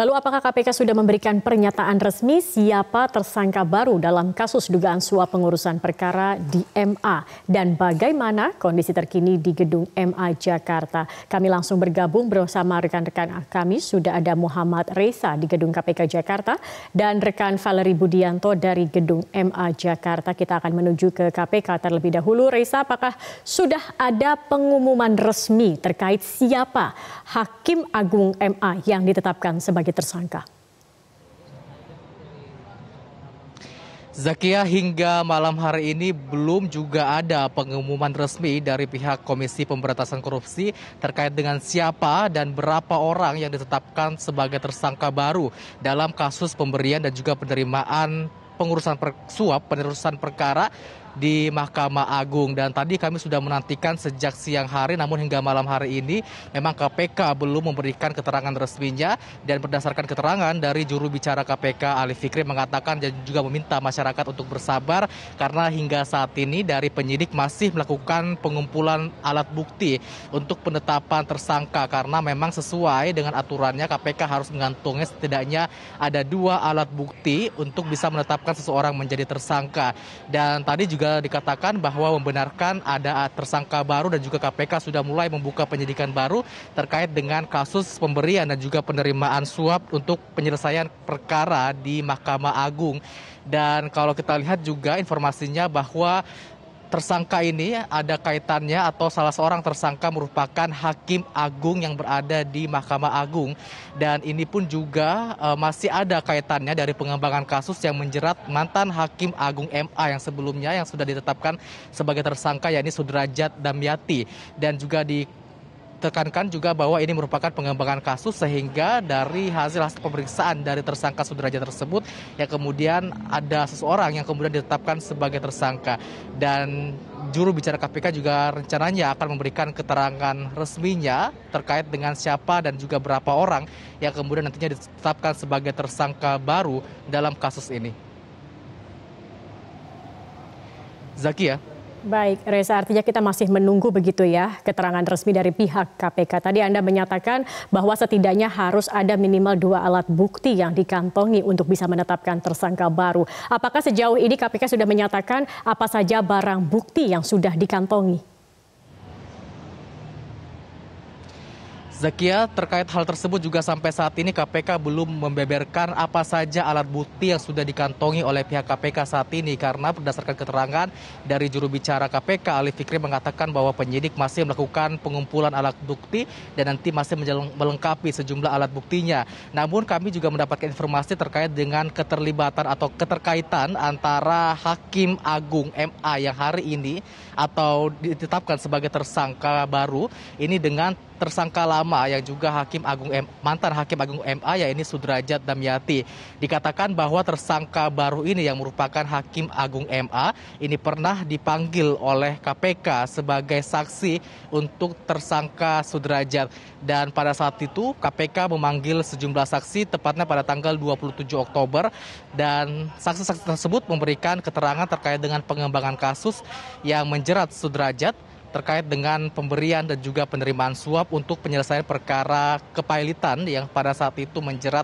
Lalu apakah KPK sudah memberikan pernyataan resmi siapa tersangka baru dalam kasus dugaan suap pengurusan perkara di MA? Dan bagaimana kondisi terkini di gedung MA Jakarta? Kami langsung bergabung bersama rekan-rekan kami. Sudah ada Muhammad Reza di gedung KPK Jakarta dan rekan Valerie Budianto dari gedung MA Jakarta. Kita akan menuju ke KPK terlebih dahulu. Reza, apakah sudah ada pengumuman resmi terkait siapa Hakim Agung MA yang ditetapkan sebagai tersangka? Zakia, hingga malam hari ini belum juga ada pengumuman resmi dari pihak Komisi Pemberantasan Korupsi terkait dengan siapa dan berapa orang yang ditetapkan sebagai tersangka baru dalam kasus pemberian dan juga penerimaan pengurusan suap penerusan perkara di Mahkamah Agung. Dan tadi kami sudah menantikan sejak siang hari, namun hingga malam hari ini memang KPK belum memberikan keterangan resminya. Dan berdasarkan keterangan dari juru bicara KPK Ali Fikri mengatakan dan juga meminta masyarakat untuk bersabar karena hingga saat ini dari penyidik masih melakukan pengumpulan alat bukti untuk penetapan tersangka, karena memang sesuai dengan aturannya KPK harus mengantongi setidaknya ada 2 alat bukti untuk bisa menetapkan seseorang menjadi tersangka. Dan tadi juga dikatakan bahwa membenarkan ada tersangka baru dan juga KPK sudah mulai membuka penyidikan baru terkait dengan kasus pemberian dan juga penerimaan suap untuk penyelesaian perkara di Mahkamah Agung. Dan kalau kita lihat juga informasinya bahwa tersangka ini ada kaitannya atau salah seorang tersangka merupakan Hakim Agung yang berada di Mahkamah Agung. Dan ini pun juga masih ada kaitannya dari pengembangan kasus yang menjerat mantan Hakim Agung MA yang sebelumnya yang sudah ditetapkan sebagai tersangka, yakni Sudrajat Damyati. Dan juga ditekankan juga bahwa ini merupakan pengembangan kasus sehingga dari hasil pemeriksaan dari tersangka Sudrajat tersebut yang kemudian ada seseorang yang kemudian ditetapkan sebagai tersangka. Dan juru bicara KPK juga rencananya akan memberikan keterangan resminya terkait dengan siapa dan juga berapa orang yang kemudian nantinya ditetapkan sebagai tersangka baru dalam kasus ini. Zakia. Baik, Reza, artinya kita masih menunggu begitu ya keterangan resmi dari pihak KPK. Tadi Anda menyatakan bahwa setidaknya harus ada minimal 2 alat bukti yang dikantongi untuk bisa menetapkan tersangka baru. Apakah sejauh ini KPK sudah menyatakan apa saja barang bukti yang sudah dikantongi? Zakia, terkait hal tersebut juga sampai saat ini KPK belum membeberkan apa saja alat bukti yang sudah dikantongi oleh pihak KPK saat ini, karena berdasarkan keterangan dari juru bicara KPK Ali Fikri mengatakan bahwa penyidik masih melakukan pengumpulan alat bukti dan nanti masih melengkapi sejumlah alat buktinya. Namun kami juga mendapatkan informasi terkait dengan keterlibatan atau keterkaitan antara Hakim Agung MA yang hari ini atau ditetapkan sebagai tersangka baru ini dengan tersangka lama yang juga mantan Hakim Agung MA, yaitu Sudrajat Damyati. Dikatakan bahwa tersangka baru ini yang merupakan Hakim Agung MA ini pernah dipanggil oleh KPK sebagai saksi untuk tersangka Sudrajat. Dan pada saat itu KPK memanggil sejumlah saksi tepatnya pada tanggal 27 Oktober. Dan saksi-saksi tersebut memberikan keterangan terkait dengan pengembangan kasus yang menjerat Sudrajat terkait dengan pemberian dan juga penerimaan suap untuk penyelesaian perkara kepailitan yang pada saat itu menjerat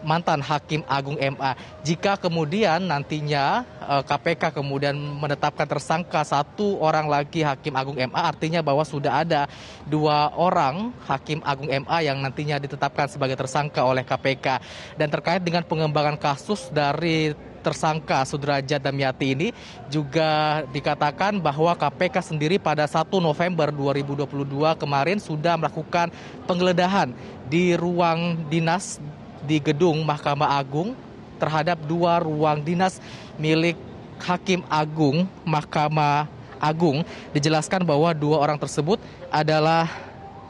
mantan Hakim Agung MA. Jika kemudian nantinya KPK kemudian menetapkan tersangka 1 orang lagi Hakim Agung MA, artinya bahwa sudah ada 2 orang Hakim Agung MA yang nantinya ditetapkan sebagai tersangka oleh KPK. Dan terkait dengan pengembangan kasus dari tersangka Sudrajat Damyati ini juga dikatakan bahwa KPK sendiri pada 1 November 2022 kemarin sudah melakukan penggeledahan di ruang dinas di gedung Mahkamah Agung terhadap 2 ruang dinas milik Hakim Agung Mahkamah Agung. Dijelaskan bahwa 2 orang tersebut adalah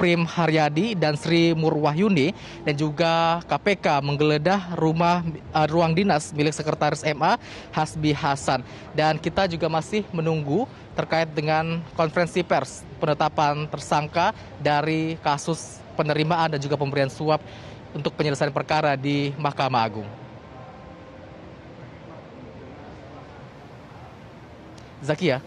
Prim Haryadi dan Sri Murwahyuni, dan juga KPK menggeledah ruang dinas milik Sekretaris MA Hasbi Hasan. Dan kita juga masih menunggu terkait dengan konferensi pers penetapan tersangka dari kasus penerimaan dan juga pemberian suap untuk penyelesaian perkara di Mahkamah Agung. Zakia.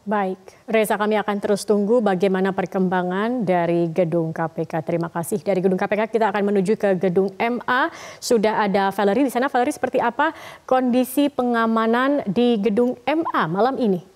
Baik, Reza, kami akan terus tunggu bagaimana perkembangan dari gedung KPK. Terima kasih. Dari gedung KPK kita akan menuju ke gedung MA. Sudah ada Valerie di sana. Valerie, seperti apa kondisi pengamanan di gedung MA malam ini?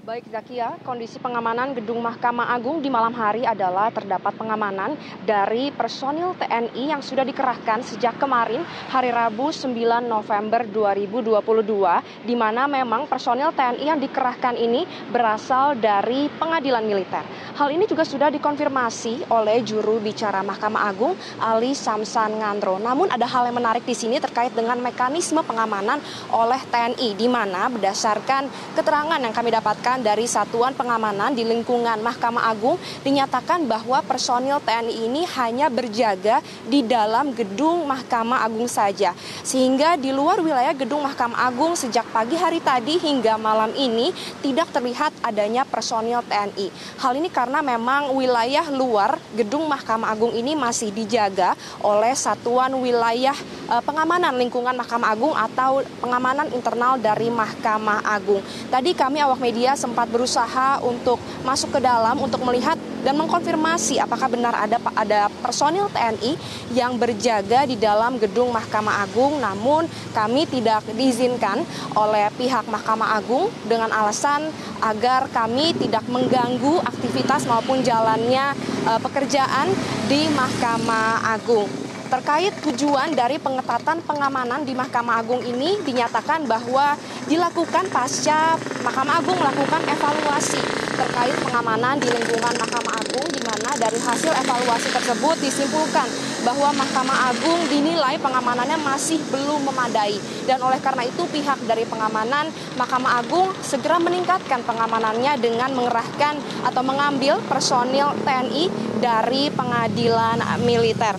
Baik Zakia, kondisi pengamanan gedung Mahkamah Agung di malam hari adalah terdapat pengamanan dari personil TNI yang sudah dikerahkan sejak kemarin hari Rabu 9 November 2022, di mana memang personil TNI yang dikerahkan ini berasal dari pengadilan militer. Hal ini juga sudah dikonfirmasi oleh juru bicara Mahkamah Agung Ali Samsan Ngandro. Namun ada hal yang menarik di sini terkait dengan mekanisme pengamanan oleh TNI, di mana berdasarkan keterangan yang kami dapatkan dari Satuan Pengamanan di lingkungan Mahkamah Agung dinyatakan bahwa personil TNI ini hanya berjaga di dalam gedung Mahkamah Agung saja. Sehingga di luar wilayah gedung Mahkamah Agung sejak pagi hari tadi hingga malam ini tidak terlihat adanya personil TNI. Hal ini karena memang wilayah luar gedung Mahkamah Agung ini masih dijaga oleh Satuan Wilayah Pengamanan Lingkungan Mahkamah Agung atau pengamanan internal dari Mahkamah Agung. Tadi kami awak media sempat berusaha untuk masuk ke dalam untuk melihat dan mengkonfirmasi apakah benar ada personil TNI yang berjaga di dalam gedung Mahkamah Agung, namun kami tidak diizinkan oleh pihak Mahkamah Agung dengan alasan agar kami tidak mengganggu aktivitas maupun jalannya pekerjaan di Mahkamah Agung. Terkait tujuan dari pengetatan pengamanan di Mahkamah Agung ini dinyatakan bahwa dilakukan pasca Mahkamah Agung melakukan evaluasi terkait pengamanan di lingkungan Mahkamah Agung, di mana dari hasil evaluasi tersebut disimpulkan bahwa Mahkamah Agung dinilai pengamanannya masih belum memadai, dan oleh karena itu pihak dari pengamanan Mahkamah Agung segera meningkatkan pengamanannya dengan mengerahkan atau mengambil personil TNI dari pengadilan militer.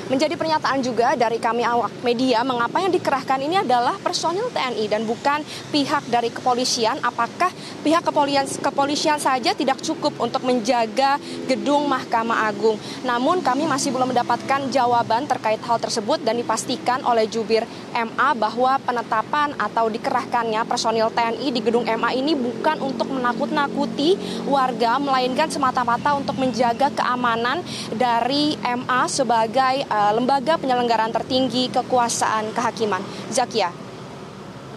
Menjadi pernyataan juga dari kami awak media mengapa yang dikerahkan ini adalah personil TNI dan bukan pihak dari kepolisian. Apakah pihak kepolisian saja tidak cukup untuk menjaga gedung Mahkamah Agung? Namun kami masih belum mendapatkan jawaban terkait hal tersebut dan dipastikan oleh jubir MA bahwa penetapan atau dikerahkannya personil TNI di gedung MA ini bukan untuk menakut-nakuti warga, melainkan semata-mata untuk menjaga keamanan dari MA sebagai lembaga penyelenggaraan tertinggi kekuasaan kehakiman. Zakia.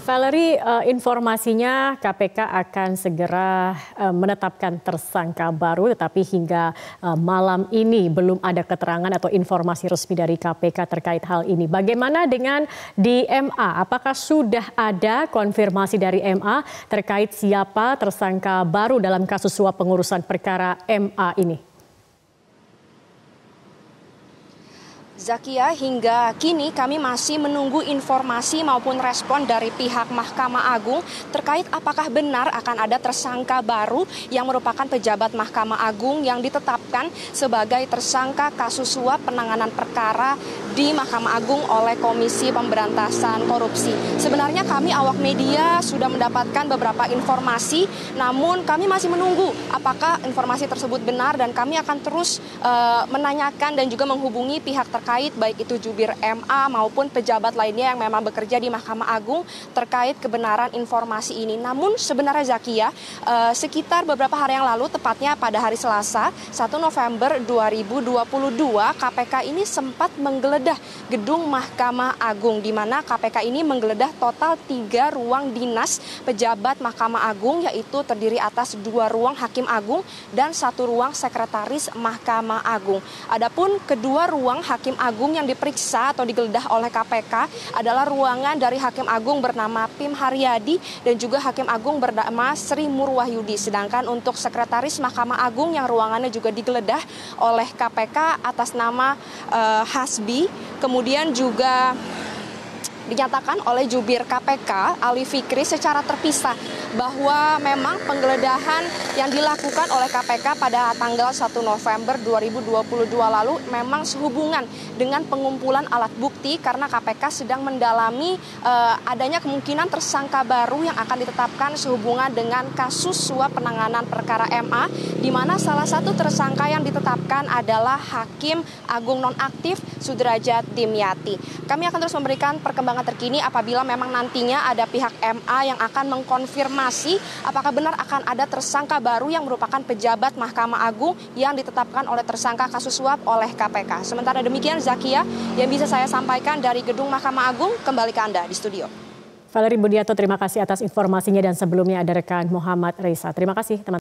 Valerie, informasinya KPK akan segera menetapkan tersangka baru, tetapi hingga malam ini belum ada keterangan atau informasi resmi dari KPK terkait hal ini. Bagaimana dengan di MA? Apakah sudah ada konfirmasi dari MA terkait siapa tersangka baru dalam kasus suap pengurusan perkara MA ini? Zakia, hingga kini kami masih menunggu informasi maupun respon dari pihak Mahkamah Agung terkait apakah benar akan ada tersangka baru yang merupakan pejabat Mahkamah Agung yang ditetapkan sebagai tersangka kasus suap penanganan perkara di Mahkamah Agung oleh Komisi Pemberantasan Korupsi. Sebenarnya kami awak media sudah mendapatkan beberapa informasi, namun kami masih menunggu apakah informasi tersebut benar, dan kami akan terus menanyakan dan juga menghubungi pihak terkait baik itu jubir MA maupun pejabat lainnya yang memang bekerja di Mahkamah Agung terkait kebenaran informasi ini. Namun sebenarnya Zakia, sekitar beberapa hari yang lalu, tepatnya pada hari Selasa 1 November 2022, KPK ini sempat menggeledah gedung Mahkamah Agung, di mana KPK ini menggeledah total 3 ruang dinas pejabat Mahkamah Agung, yaitu terdiri atas 2 ruang Hakim Agung dan 1 ruang Sekretaris Mahkamah Agung. Adapun kedua ruang Hakim Agung yang diperiksa atau digeledah oleh KPK adalah ruangan dari Hakim Agung bernama Pim Haryadi dan juga Hakim Agung bernama Sri Murwahyudi. Sedangkan untuk Sekretaris Mahkamah Agung yang ruangannya juga digeledah oleh KPK atas nama Hasbi. Kemudian juga dinyatakan oleh jubir KPK Ali Fikri secara terpisah bahwa memang penggeledahan yang dilakukan oleh KPK pada tanggal 1 November 2022 lalu memang sehubungan dengan pengumpulan alat bukti, karena KPK sedang mendalami adanya kemungkinan tersangka baru yang akan ditetapkan sehubungan dengan kasus suap penanganan perkara MA, di mana salah satu tersangka yang ditetapkan adalah Hakim Agung nonaktif Sudrajat Dimyati. Kami akan terus memberikan perkembangan perkembangan terkini apabila memang nantinya ada pihak MA yang akan mengkonfirmasi apakah benar akan ada tersangka baru yang merupakan pejabat Mahkamah Agung yang ditetapkan oleh tersangka kasus suap oleh KPK. Sementara demikian, Zakia, yang bisa saya sampaikan dari Gedung Mahkamah Agung, kembali ke Anda di studio. Valerie Budiato, terima kasih atas informasinya, dan sebelumnya ada rekan Muhammad Reza. Terima kasih teman-teman.